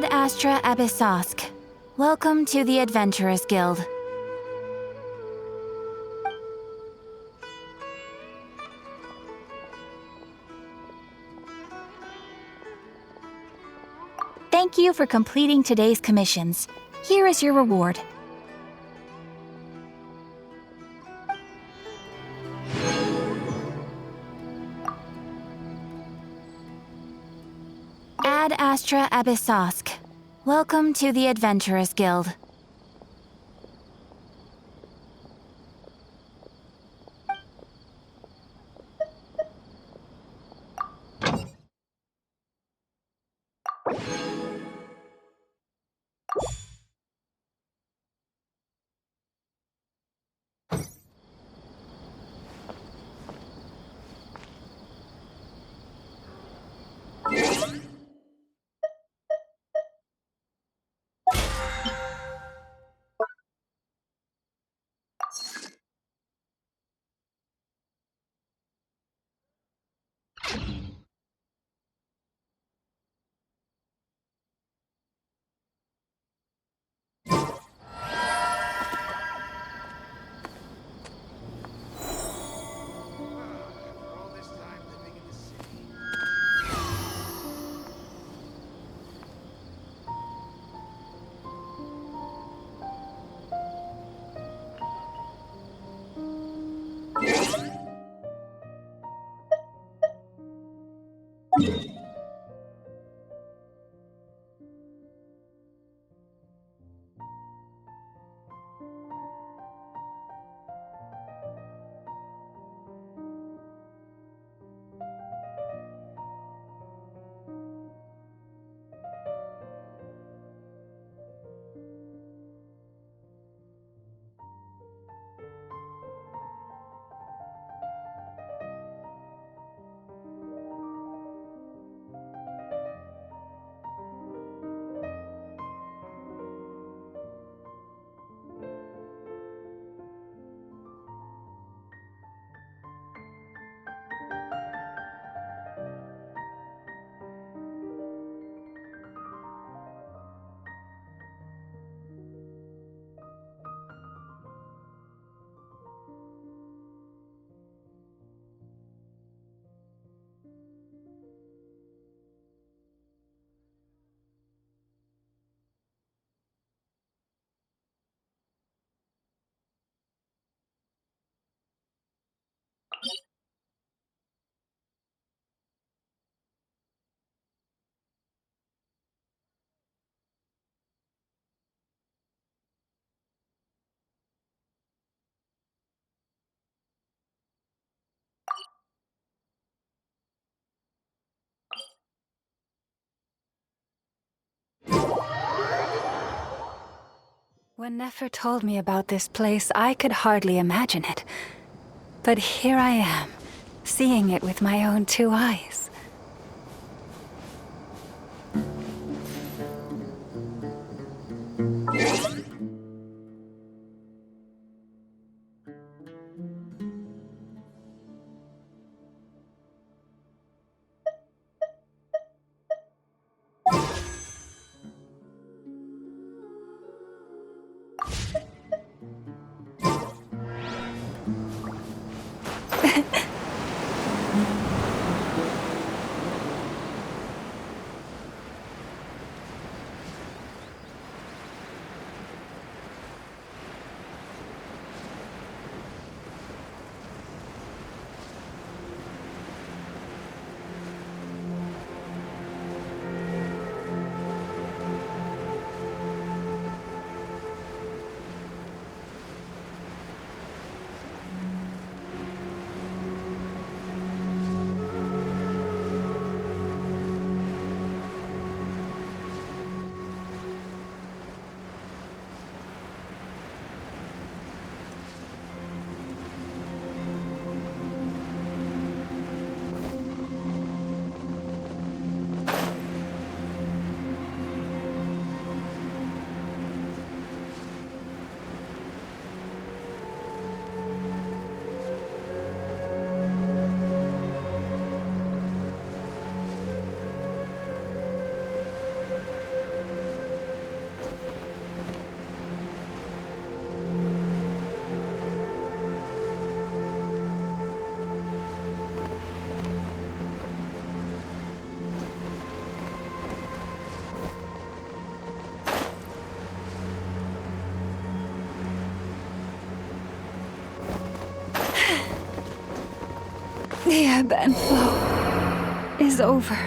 Ad Astra Abyssosk. Welcome to the Adventurers Guild. Thank you for completing today's commissions. Here is your reward. Ad Astra Abyssosk. Welcome to the Adventurers Guild. When Nefer told me about this place, I could hardly imagine it. But here I am, seeing it with my own two eyes. The ebb and flow is over.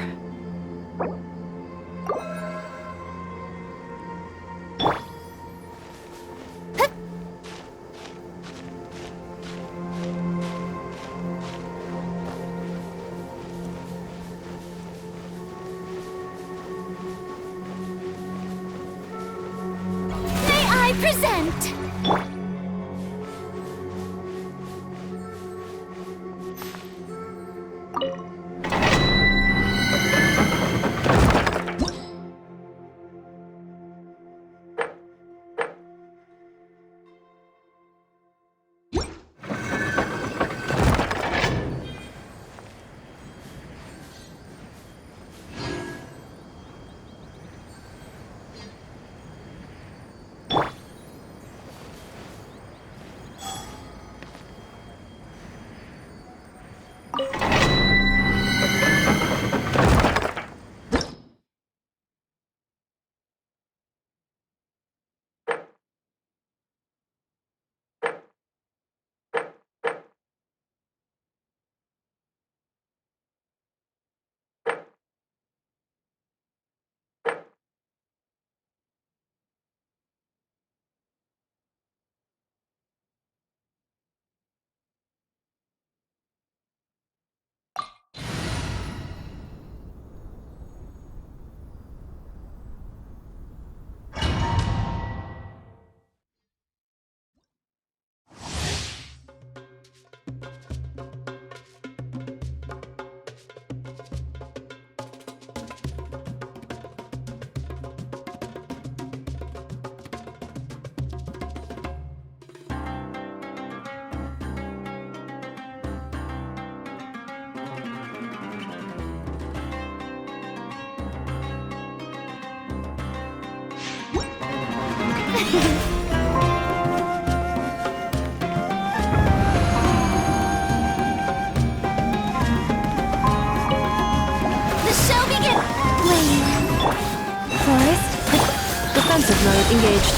May I present? The show begins! Lame. Forest? Defensive mode engaged.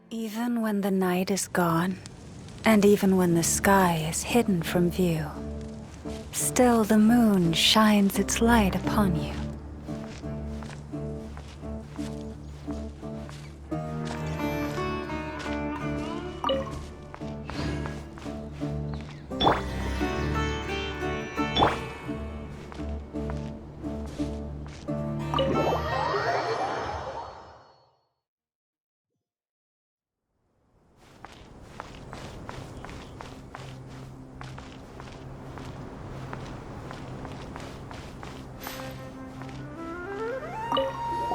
Even when the night is gone, and even when the sky is hidden from view, still the moon shines its light upon you.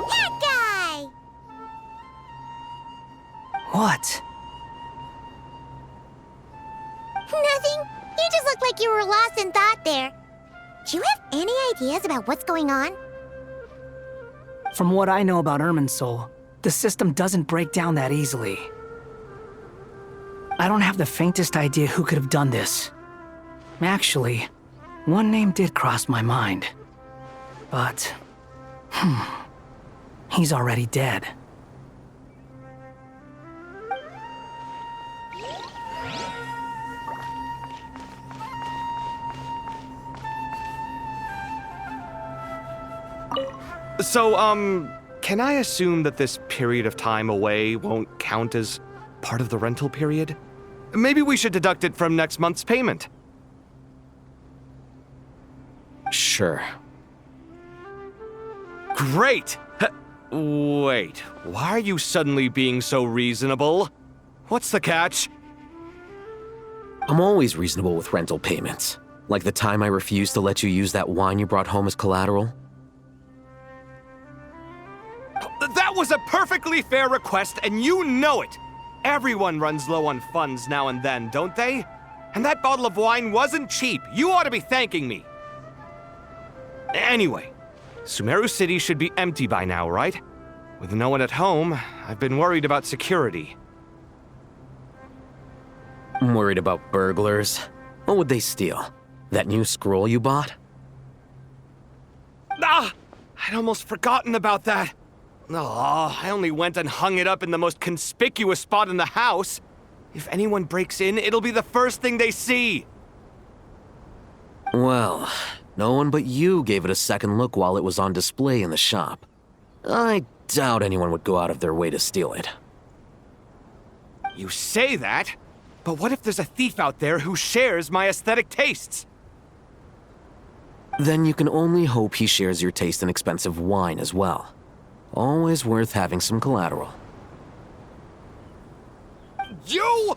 That guy! What? Nothing. You just looked like you were lost in thought there. Do you have any ideas about what's going on? From what I know about Irminsul, the system doesn't break down that easily. I don't have the faintest idea who could have done this. Actually, one name did cross my mind. But, he's already dead. So, can I assume that this period of time away won't count as part of the rental period? Maybe we should deduct it from next month's payment. Sure. Great! Wait, why are you suddenly being so reasonable? What's the catch? I'm always reasonable with rental payments. Like the time I refused to let you use that wine you brought home as collateral. That was a perfectly fair request, and you know it! Everyone runs low on funds now and then, don't they? And that bottle of wine wasn't cheap. You ought to be thanking me. Anyway, Sumeru City should be empty by now, right? With no one at home, I've been worried about security. I'm worried about burglars. What would they steal? That new scroll you bought? Ah! I'd almost forgotten about that. Oh, I only went and hung it up in the most conspicuous spot in the house. If anyone breaks in, it'll be the first thing they see. Well, no one but you gave it a second look while it was on display in the shop. I doubt anyone would go out of their way to steal it. You say that, but what if there's a thief out there who shares my aesthetic tastes? Then you can only hope he shares your taste in expensive wine as well. Always worth having some collateral. You!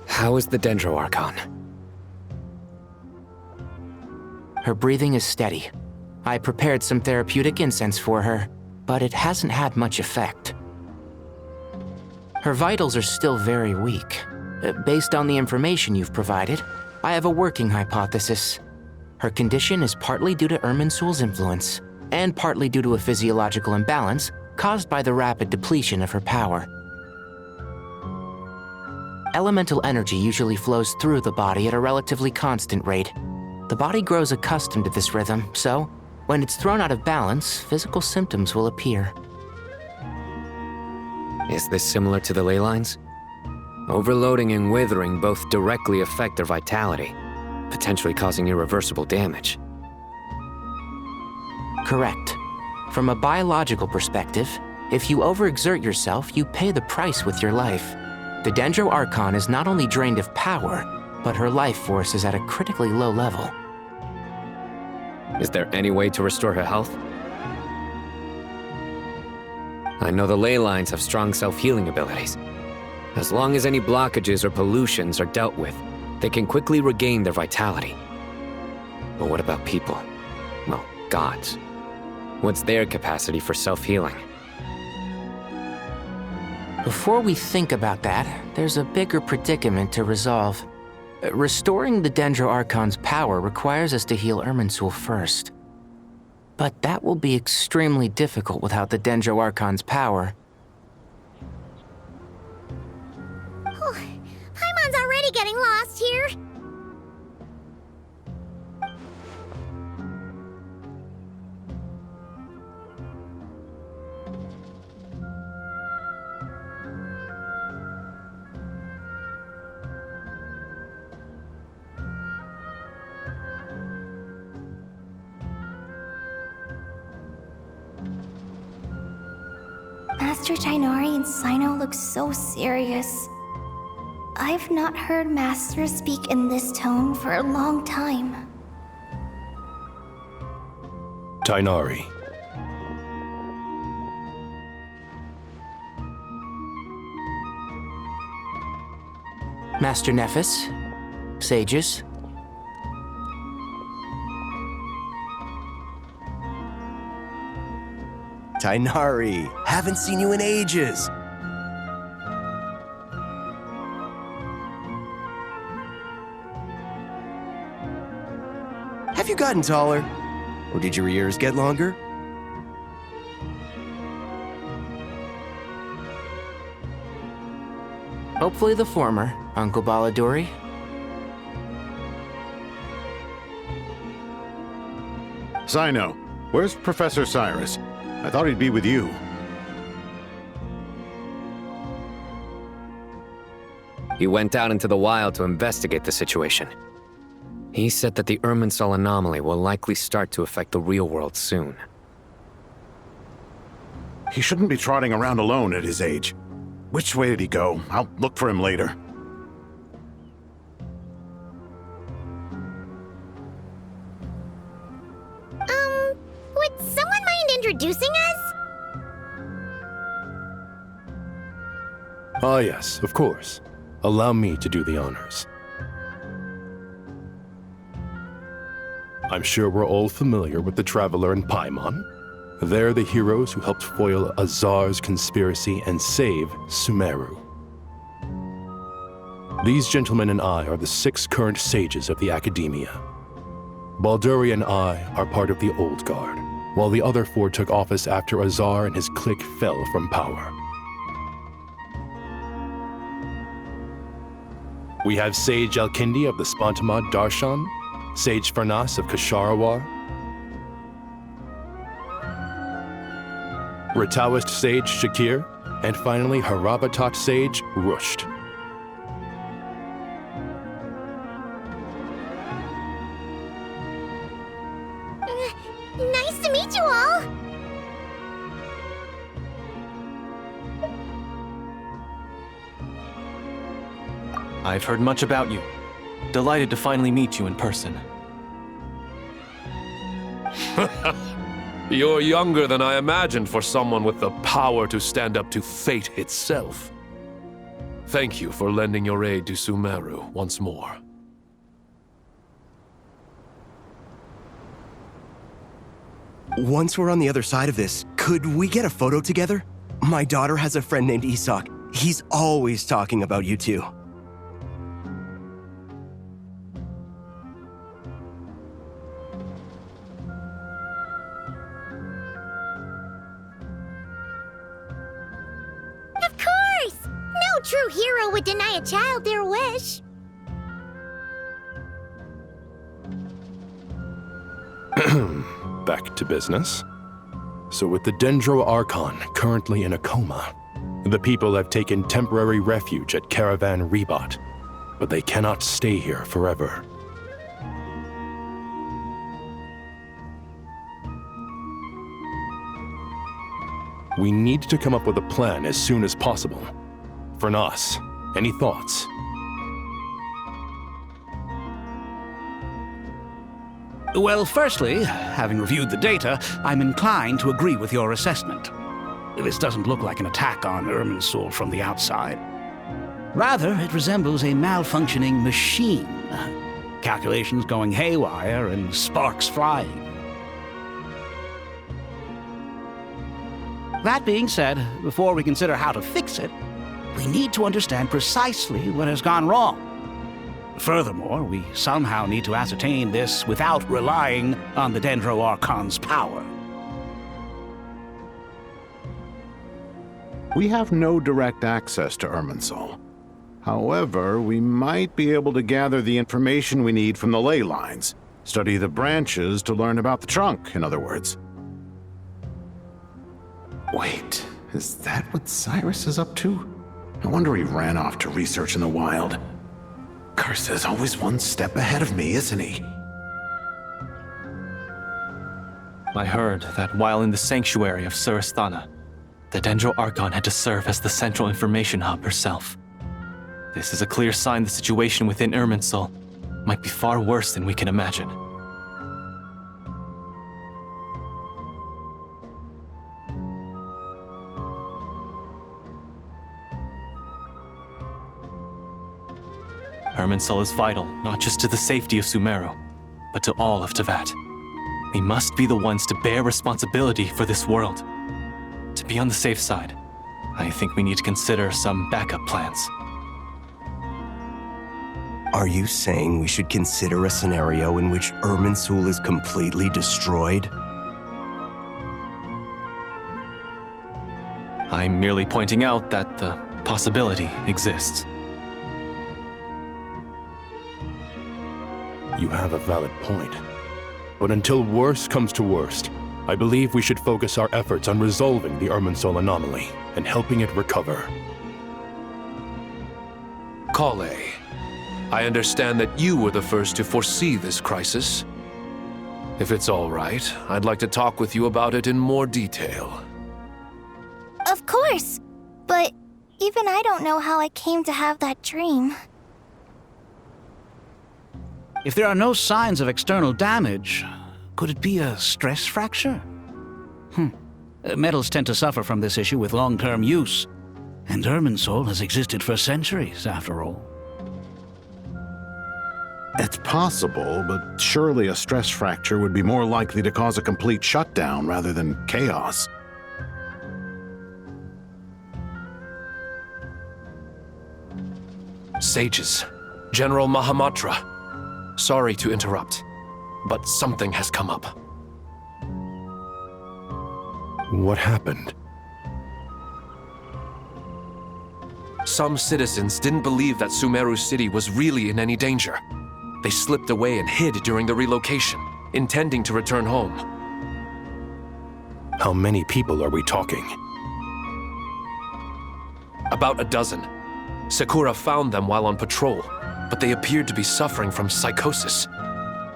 How is the Dendro Archon? Her breathing is steady. I prepared some therapeutic incense for her, but it hasn't had much effect. Her vitals are still very weak. Based on the information you've provided, I have a working hypothesis. Her condition is partly due to Irminsul's influence, and partly due to a physiological imbalance caused by the rapid depletion of her power. Elemental energy usually flows through the body at a relatively constant rate. The body grows accustomed to this rhythm, so when it's thrown out of balance, physical symptoms will appear. Is this similar to the ley lines? Overloading and withering both directly affect their vitality, potentially causing irreversible damage. Correct. From a biological perspective, if you overexert yourself, you pay the price with your life. The Dendro Archon is not only drained of power, but her life force is at a critically low level. Is there any way to restore her health? I know the ley lines have strong self-healing abilities. As long as any blockages or pollutions are dealt with, they can quickly regain their vitality. But what about people? Well, gods. What's their capacity for self-healing? Before we think about that, there's a bigger predicament to resolve. Restoring the Dendro Archon's power requires us to heal Irminsul first. But that will be extremely difficult without the Dendro Archon's power. Paimon's already getting lost here. Master Tighnari and Sino look so serious. I've not heard Master speak in this tone for a long time. Tighnari. Master Nephis, sages. Tainari, haven't seen you in ages. Have you gotten taller? Or did your ears get longer? Hopefully the former, Uncle Baladuri. Sino, where's Professor Cyrus? I thought he'd be with you. He went out into the wild to investigate the situation. He said that the Irminsul anomaly will likely start to affect the real world soon. He shouldn't be trotting around alone at his age. Which way did he go? I'll look for him later. Would someone mind introducing us? Ah, yes, of course. Allow me to do the honors. I'm sure we're all familiar with the Traveler and Paimon. They're the heroes who helped foil Azar's conspiracy and save Sumeru. These gentlemen and I are the 6 current sages of the Academia. Balduri and I are part of the Old Guard, while the other 4 took office after Azar and his clique fell from power. We have Sage Alkindi of the Spantamad Darshan, Sage Farnas of Kasharawar, Rataoist Sage Shakir, and finally Harabatot Sage Rusht. Nice to meet you all! I've heard much about you. Delighted to finally meet you in person. You're younger than I imagined for someone with the power to stand up to fate itself. Thank you for lending your aid to Sumeru once more. Once we're on the other side of this, could we get a photo together? My daughter has a friend named Isak. He's always talking about you two. Of course! No true hero would deny a child their wish. Back to business. So with the Dendro Archon currently in a coma, the people have taken temporary refuge at Caravan Rebot, but they cannot stay here forever. We need to come up with a plan as soon as possible. Fernas, any thoughts? Well, firstly, having reviewed the data, I'm inclined to agree with your assessment. This doesn't look like an attack on Irminsul from the outside. Rather, it resembles a malfunctioning machine. Calculations going haywire and sparks flying. That being said, before we consider how to fix it, we need to understand precisely what has gone wrong. Furthermore, we somehow need to ascertain this without relying on the Dendro Archon's power. We have no direct access to Irminsul. However, we might be able to gather the information we need from the ley lines. Study the branches to learn about the trunk, in other words. Wait, is that what Cyrus is up to? No wonder he ran off to research in the wild. Curse, always one step ahead of me, isn't he? I heard that while in the sanctuary of Surasthana, the Dendro Archon had to serve as the central information hub herself. This is a clear sign the situation within Irminsul might be far worse than we can imagine. Irminsul is vital, not just to the safety of Sumeru, but to all of Teyvat. We must be the ones to bear responsibility for this world. To be on the safe side, I think we need to consider some backup plans. Are you saying we should consider a scenario in which Irminsul is completely destroyed? I'm merely pointing out that the possibility exists. You have a valid point. But until worst comes to worst, I believe we should focus our efforts on resolving the Irminsul anomaly and helping it recover. Kale, I understand that you were the first to foresee this crisis. If it's all right, I'd like to talk with you about it in more detail. Of course! But even I don't know how I came to have that dream. If there are no signs of external damage, could it be a stress fracture? Metals tend to suffer from this issue with long-term use, and Irminsul has existed for centuries, after all. It's possible, but surely a stress fracture would be more likely to cause a complete shutdown rather than chaos. Sages, General Mahamatra. Sorry to interrupt, but something has come up. What happened? Some citizens didn't believe that Sumeru City was really in any danger. They slipped away and hid during the relocation, intending to return home. How many people are we talking? About a dozen. Sakura found them while on patrol, but they appeared to be suffering from psychosis.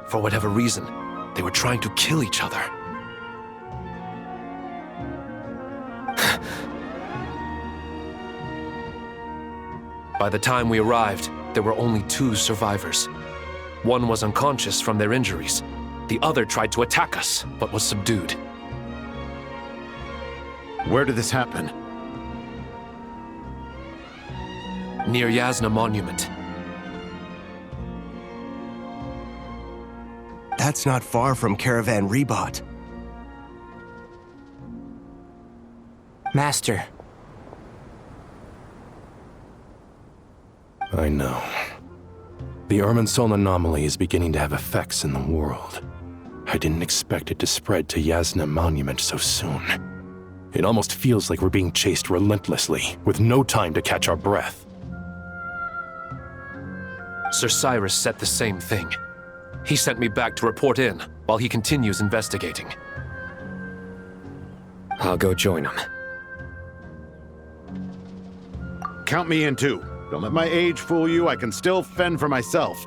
For whatever reason, they were trying to kill each other. By the time we arrived, there were only 2 survivors. One was unconscious from their injuries. The other tried to attack us, but was subdued. Where did this happen? Near Yasna Monument. That's not far from Caravan Rebot. Master. I know. The Irminsul anomaly is beginning to have effects in the world. I didn't expect it to spread to Yasna Monument so soon. It almost feels like we're being chased relentlessly, with no time to catch our breath. Sir Cyrus said the same thing. He sent me back to report in, while he continues investigating. I'll go join him. Count me in too. Don't let my age fool you, I can still fend for myself.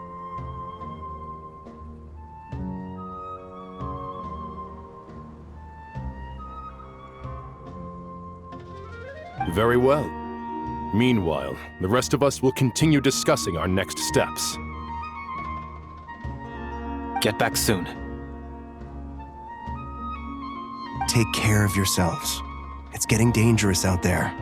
Very well. Meanwhile, the rest of us will continue discussing our next steps. Get back soon. Take care of yourselves. It's getting dangerous out there.